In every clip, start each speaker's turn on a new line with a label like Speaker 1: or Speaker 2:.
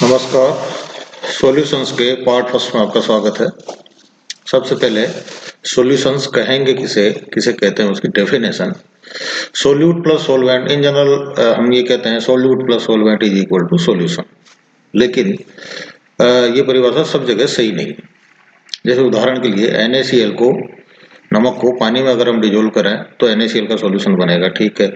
Speaker 1: नमस्कार। सॉल्यूशंस के part first में आपका स्वागत है। सबसे पहले सॉल्यूशंस कहेंगे किसे किसे कहते हैं उसकी definition. Solute plus solvent in general हम ये कहते हैं solute plus solvent is equal to solution, लेकिन ये परिभाषा सब जगह सही नहीं। जैसे उदाहरण के लिए NaCl को, नमक को पानी में अगर हम डिजोल्व करें तो NaCl का सॉल्यूशन बनेगा, ठीक है।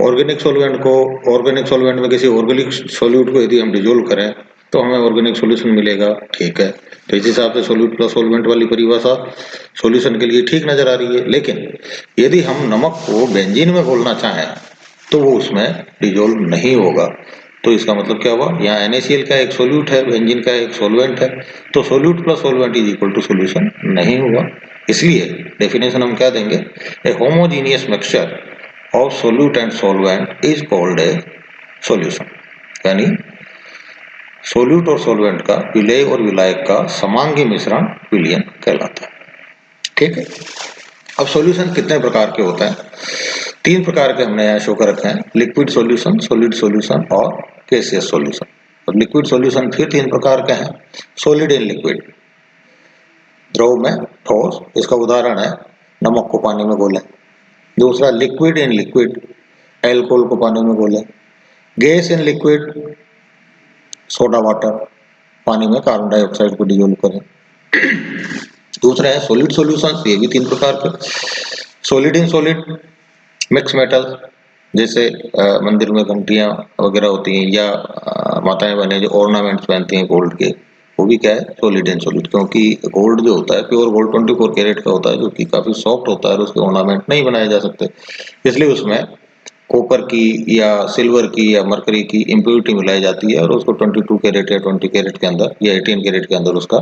Speaker 1: ऑर्गेनिक सॉल्वेंट में किसी ऑर्गेनिक सॉल्यूट को यदि हम डिजोल्व करें तो हमें ऑर्गेनिक सॉल्यूशन मिलेगा, ठीक है। तो इस हिसाब से सोल्यूट प्लस सॉल्वेंट वाली परिभाषा सॉल्यूशन के लिए ठीक नजर आ रही है। लेकिन यदि हम नमक को बेंजीन में घोलना चाहें तो वो उसमें डिजोल्व नहीं होगा। तो इसका मतलब क्या हुआ, यहाँ NaCl का एक सोल्यूट है, बेंजीन का एक सॉल्वेंट है, तो solute plus solvent is equal to solution नहीं हुआ। इसलिए डेफिनेशन हम क्या देंगे, a homogeneous mixture of solute and solvent is called a solution. यानी सोल्यूट और सॉल्वेंट का विलेय और विलायक का समांगी मिश्रण विलयन कहलाता है, ठीक है। अब सॉल्यूशन कितने प्रकार के होते हैं? 3 प्रकार के हमने यहाँ शो कर रखे हैं, लिक्विड सॉल्यूशन, सॉलिड सॉल्यूशन और गैसियस सॉल्यूशन। अब लिक्विड सॉल्यूशन फिर 3 प्रकार के हैं, सॉलिड इन लिक्विड, द्रव में ठोस, इसका उदाहरण है नमक को पानी में घोलें। दूसरा लिक्विड इन लिक्विड, एल्कोहल को पानी में घोलें। Gas in liquid, soda water, पानी में कार्बन डाइऑक्साइड को डिजोल्व करें। दूसरा है सॉलिड सॉल्यूशन, ये भी 3 प्रकार के, solid in solid, mix metal, जैसे मंदिर में घंटियां वगैरह होती हैं या माताएं बहनें जो ऑर्नामेंट्स पहनती हैं गोल्ड के, वो भी क्या है, सॉलिड इन सॉलिड। क्योंकि गोल्ड जो होता है प्योर गोल्ड 24 कैरेट का होता है, जो कि काफी सॉफ्ट होता है और उसके ऑर्नामेंट नहीं बनाए जा सकते, इसलिए उसमें कॉपर की या सिल्वर की या मरकरी की इम्प्योरिटी मिलाई जाती है और उसको 22 कैरेट या 20 कैरेट के अंदर या 18 कैरेट के अंदर उसका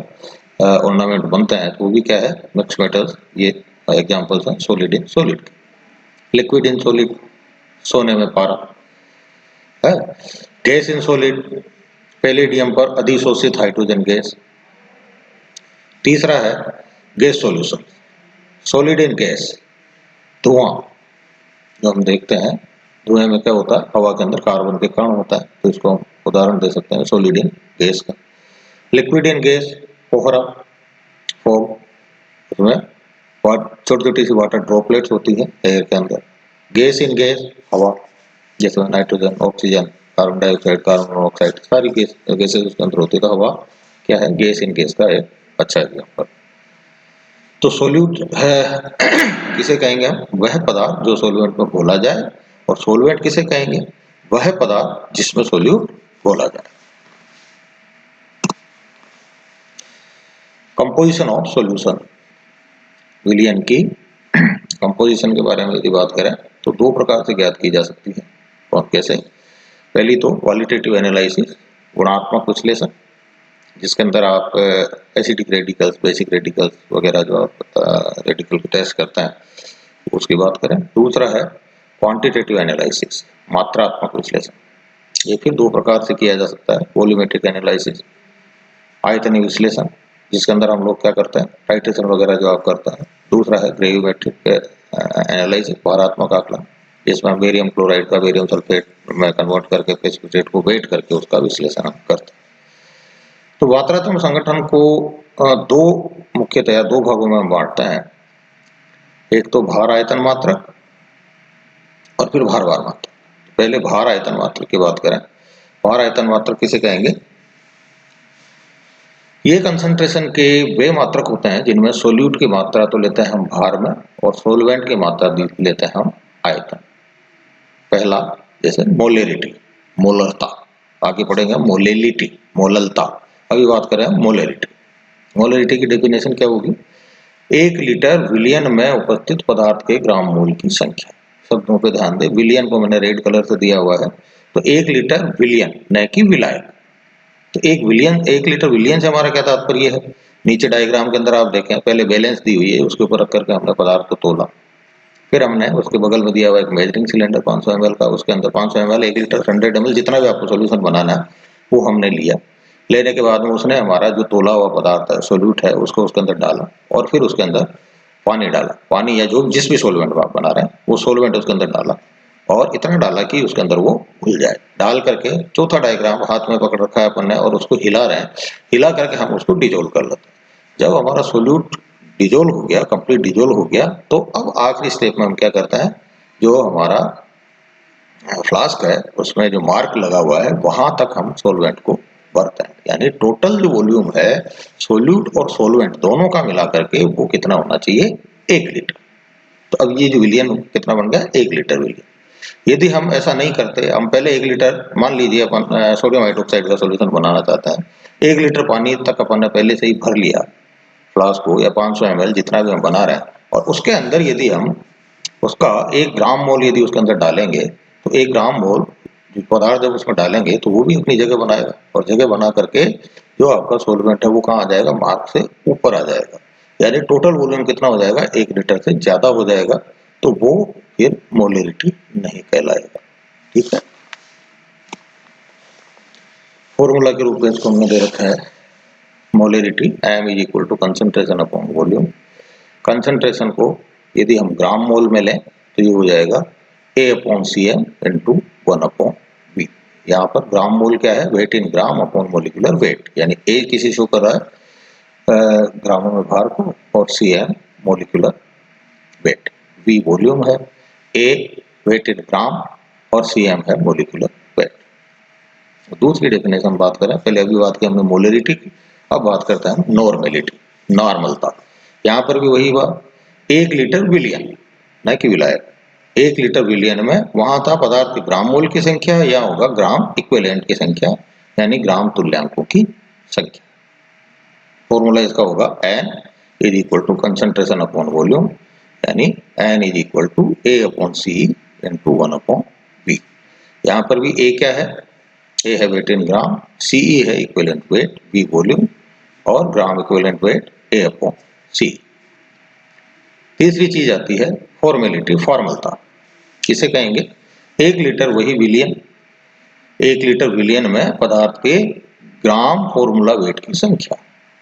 Speaker 1: ऑर्नामेंट बनता है। तो वो भी क्या है, मिक्स मेटल्स। ये एग्जांपल्स हैं सॉलिड इन सॉलिड के। लिक्विड इन सॉलिड, सोने में पारा है। गैस इन सॉलिड, पैलेडियम पर अधिशोषित हाइड्रोजन गैस। तीसरा है gas solution, solid in gas, धुआं जो हम देखते हैं, धुएं में क्या होता है, हवा के अंदर कार्बन के कण होता है, तो इसको हम उदाहरण दे सकते हैं सॉलिड इन गैस का। लिक्विड इन गैस, कोहरा, फॉग, उसमें छोटी छोटी सी वाटर ड्रॉपलेट्स होती है एयर के अंदर। गैस इन गैस, हवा, जैसे nitrogen, oxygen, carbon dioxide, carbon monoxide, सारी गैसेस उसके अंदर होती है। तो हवा क्या है, गैस इन गैस का एक अच्छा एग्जाम्पल। तो सोल्यूट है किसे कहेंगे हम, वह पदार्थ जो सोल्वेंट में घोला जाए, और सोल्वेंट किसे कहेंगे, वह पदार्थ जिसमें सोल्यूट घोला जाए। कंपोजिशन ऑफ सॉल्यूशन, विलयन की कंपोजिशन के बारे में यदि बात करें तो 2 प्रकार से ज्ञात की जा सकती है। और कैसे, पहली तो क्वालिटेटिव एनालिसिस, गुणात्मक विश्लेषण, जिसके अंदर आप एसिडिक रेडिकल्स, बेसिक रेडिकल्स वगैरह जो आप रेडिकल को टेस्ट करते हैं उसकी बात करें। दूसरा है क्वांटिटेटिव एनालिसिस, मात्रात्मक विश्लेषण। ये फिर 2 प्रकार से किया जा सकता है, वॉल्यूमेट्रिक एनालिसिस, आयतनीय विश्लेषण, जिसके अंदर हम लोग क्या करते हैं, टाइट्रेशन वगैरह जो आप करते हैं। दूसरा है ग्रेविमेट्रिक एनालिसिस, भारात्मक आकलन, जिसमें हम बेरियम क्लोराइड का बेरियम सल्फेट में कन्वर्ट करके प्रेसिपिटेट को वेट करके उसका विश्लेषण हम करते हैं। तो मात्रात्मक संगठन को 2 मुख्यतया 2 भागों में बांटते हैं, एक तो भार आयतन मात्रक और फिर भार वार मात्रक। पहले भार आयतन मात्रक की बात करें, भार आयतन मात्रक किसे कहेंगे, ये कंसंट्रेशन के वे मात्रक होते हैं जिनमें सोल्यूट की मात्रा तो लेते हैं हम भार में और सोल्वेंट की मात्रा लेते हैं हम आयतन। पहला जैसे मोलेरिटी, मोलरता, आगे पढ़ेंगे मोलेलिटी, मोललता, अभी बात करें मोलेरिटी। मोलेरिटी की डेफिनेशन क्या होगी, 1 लीटर विलियन में उपस्थित पदार्थ के ग्राम मोल की संख्या। शब्दों पे ध्यान दें, विलियन को मैंने रेड कलर से दिया हुआ है, तो 1 लीटर विलियन न कि विलायक। तो 1 लीटर विलियन से हमारा क्या तात्पर्य है, नीचे डायग्राम के अंदर आप देखें, पहले बैलेंस दी हुई है, उसके ऊपर रख करके हमने पदार्थ को तोला, फिर हमने उसके बगल में दिया हुआ एक मेजरिंग सिलेंडर 500 ml का, उसके अंदर 500 ml, 1 लीटर, 100 ml, जितना भी आपको सोल्यूशन बनाना है वो हमने लिया। लेने के बाद में उसने हमारा जो तोला हुआ पदार्थ है, सोल्यूट है, उसको उसके अंदर डाला और फिर उसके अंदर पानी डाला, पानी या जो जिस भी सोल्वेंट आप बना रहे हैं वो सोल्वेंट उसके अंदर डाला, और इतना डाला कि उसके अंदर वो घुल जाए। डाल करके चौथा डायग्राम हाथ में पकड़ रखा है अपन ने और उसको हिला रहे हैं, हिला करके हम उसको डिजोल्व कर लेते हैं। जब हमारा सोल्यूट डिजोल्व हो गया, कंप्लीट डिजोल्व हो गया, तो अब आखिरी स्टेप में हम क्या करते हैं, जो हमारा फ्लास्क है उसमें जो मार्क लगा हुआ है वहां तक हम सोलवेंट को भरते हैं। यानी टोटल जो वॉल्यूम है सोल्यूट और सोलवेंट दोनों का मिला करके वो कितना होना चाहिए, 1 लीटर। तो अब ये जो विलियन कितना बन गया, 1 लीटर विलियन। यदि हम ऐसा नहीं करते, हम पहले 1 लीटर, मान लीजिए अपन सोडियम हाइड्रोक्साइड का सोल्यूशन बनाना चाहते हैं, 1 लीटर पानी तक अपन ने पहले से ही भर लिया फ्लास्क को, या 500 ml जितना भी हम बना रहे हैं, और उसके अंदर यदि हम उसका 1 ग्राम मोल यदि उसके अंदर डालेंगे, तो 1 ग्राम मोल पदार्थ जब उसमें डालेंगे तो वो भी अपनी जगह बनाएगा, और जगह बना करके जो आपका सोलवेंट है वो कहाँ आ जाएगा, मार्क से ऊपर आ जाएगा। यानी टोटल वॉल्यूम कितना हो जाएगा, 1 लीटर से ज्यादा हो जाएगा, तो वो फिर मोलरिटी नहीं कहलाएगा। ठीक है, फॉर्मूला के रूप में इसको हमने दे रखा है, molarity M is equal to concentration upon volume. Concentration को यदि हम ग्राम मोल में लें तो ये हो जाएगा A upon CM into 1 upon V। यहाँ पर ग्राम मोल क्या है, weight in gram upon molecular weight, यानी A किसी शो कर रहा है ग्रामों में भार को, और CM molecular weight, V volume है, A वेट इन ग्राम और CM है मोलिकुलर वेट। दूसरी डेफिनेशन बात करें, पहले अभी बात की हमने मोलरिटी की, अब बात करते हैं नॉर्मेलिटी, नॉर्मलता। यहाँ पर भी वही बात, 1 लीटर विलियन, न कि विलायक, 1 लीटर विलियन में वहां था पदार्थ की ग्राम मोल की संख्या, या होगा ग्राम इक्विवेलेंट की संख्या, यानी ग्राम तुल्यांकों की संख्या। फॉर्मूला इसका होगा N is equal to concentration upon volume, यानी N is equal to A upon C into 1 upon V। यहाँ पर भी A क्या है, A है वेट इन ग्राम, CE है इक्विवेलेंट वेट, V वॉल्यूम, और gram equivalent weight A upon C। तीसरी चीज आती है फॉर्मेलिटी, फॉर्मलता। किसे कहेंगे, 1 लीटर वही विलियन, 1 लीटर विलियन में पदार्थ के ग्राम फॉर्मूला वेट की संख्या,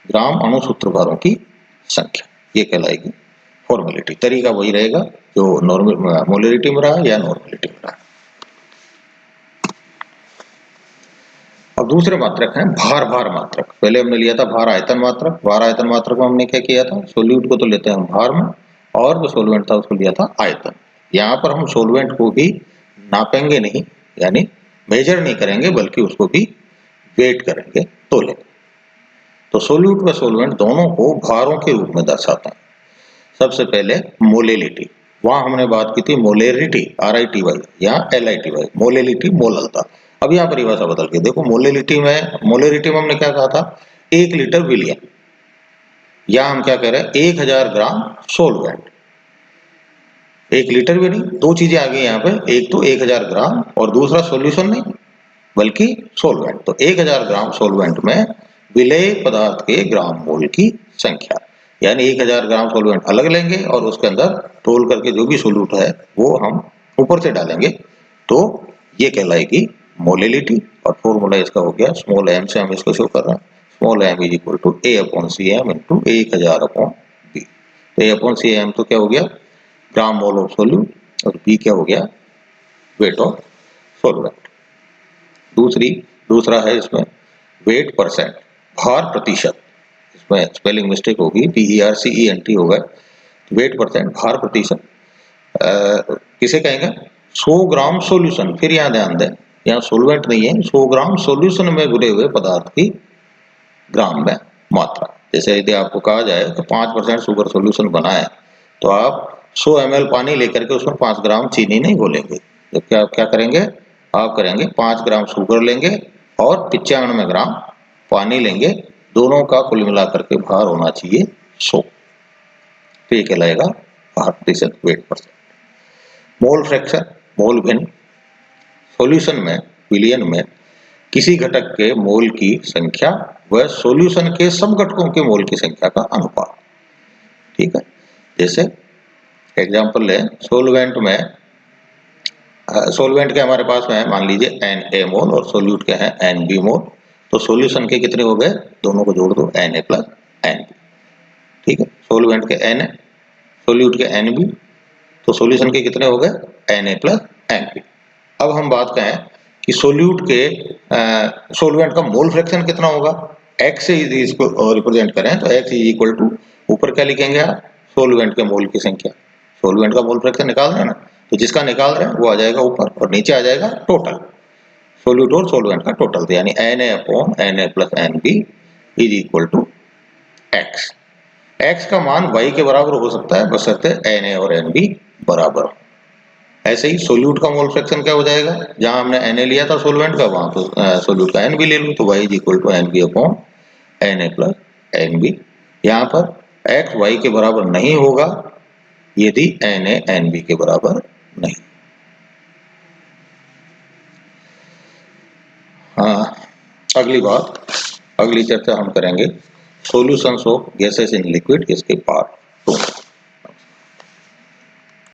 Speaker 1: ग्राम अणुसूत्र भारों की संख्या, ये कहलाएगी फॉर्मेलिटी। तरीका वही रहेगा जो नॉर्मल मोलरिटी में रहा या नॉर्मेलिटी में रहा। अब दूसरे मात्रक हैं भार, भार मात्रक। पहले हमने लिया था भार आयतन मात्रक, भार आयतन मात्रक में हमने क्या किया था, सोल्यूट को तो लेते हैं हम भार में, और जो सोलवेंट था उसको लिया था आयतन। यहाँ पर हम सोलवेंट को भी नापेंगे नहीं, यानी मेजर नहीं करेंगे, बल्कि उसको भी वेट करेंगे, तोलेंगे। तो सोल्यूट व सोलवेंट दोनों को भारों के रूप में दर्शाते हैं। सबसे पहले मोलेलिटी, वहां हमने बात की थी मोलेरिटी RITY या LITY, मोलेलिटी मोललता। अब यहाँ परिभाषा बदल के देखो, मोलेलिटी में हमने क्या कहा था, 1 लीटर विलियन, या हम क्या कह रहे हैं 1000 ग्राम सोलवेंट। 1 लीटर भी नहीं, दो चीजें आ गई यहाँ पे, एक तो 1000 ग्राम और दूसरा सोल्यूशन नहीं बल्कि सोलवेंट। तो 1000 ग्राम सोलवेंट में विलेय पदार्थ के ग्राम मोल की संख्या, यानी 1000 ग्राम सोलवेंट अलग लेंगे और उसके अंदर तोल करके जो भी सोल्यूट है वो हम ऊपर से डालेंगे, तो ये कहलाएगी मोलेलिटी। और फॉर्मूला इसका हो गया, स्मॉल m से हम इसको शो कर रहे हैं, small m is equal to A upon CM into 1000 upon B। तो A अपॉन CM तो क्या हो गया, ग्राम मोल ऑफ सोल्यूट, और B क्या हो गया, वेट ऑफ सोलवेंट। दूसरा है इसमें वेट परसेंट, भार प्रतिशत, इसमें स्पेलिंग मिस्टेक होगी, PERCENT होगा, वेट परसेंट भार प्रतिशत। किसे कहेंगे, 100 ग्राम सॉल्यूशन, फिर यहाँ ध्यान दें, यहाँ सोलवेंट नहीं है, 100 ग्राम सॉल्यूशन में घुले हुए पदार्थ की ग्राम में मात्रा। जैसे यदि आपको कहा जाए तो 5% शुगर सॉल्यूशन बना है, तो आप 100 ml पानी लेकर के उसमें 5 ग्राम चीनी नहीं घोलेंगे, तो क्या करेंगे, आप करेंगे 5 ग्राम शुगर लेंगे और 95 ग्राम पानी लेंगे, दोनों का कुल मिलाकर के भार होना चाहिए 100। तो ये कहलाएगा भार प्रतिशत, वेट परसेंट। मोल फ्रैक्शन, मोल भिन्न, सॉल्यूशन में विलियन में किसी घटक के मोल की संख्या व सॉल्यूशन के सब घटकों के मोल की संख्या का अनुपात। ठीक है, जैसे एग्जांपल लें, सोलवेंट के हमारे पास में है मान लीजिए Na मोल और सोल्यूट के हैं Nb मोल, तो सॉल्यूशन के कितने हो गए, दोनों को जोड़ दो, Na प्लस Nb। ठीक है, सोलवेंट के Na, सोल्यूट के Nb, तो सॉल्यूशन के कितने हो गए, Na प्लस NP। अब हम बात करें कि सोल्यूट के सोलवेंट का मोल फ्रैक्शन कितना होगा। x से इसको रिप्रेजेंट करें तो x इज इक्वल टू, ऊपर क्या लिखेंगे आप, सोलवेंट के मोल की संख्या। सोलवेंट का मोल फ्रैक्शन निकाल रहे हैं ना, तो जिसका निकाल रहे हैं वो आ जाएगा ऊपर और नीचे आ जाएगा टोटल, सोल्यूट और सोलवेंट का टोटल, तो यानी Na plus NB is equal to x। x का मान y के बराबर हो सकता है बशर्ते Na और NB बराबर हो। ऐसे ही सोल्यूट का मोल फ्रैक्शन क्या हो जाएगा, जहां हमने Na लिया था सोलवेंट का, वहां तो सोल्यूट का NB ले लो, तो y is equal to NB upon Na plus NB। यहाँ पर x y के बराबर नहीं होगा यदि Na NB के बराबर नहीं। अगली चर्चा हम करेंगे solutions of gases in liquid, इसके पार्ट 2।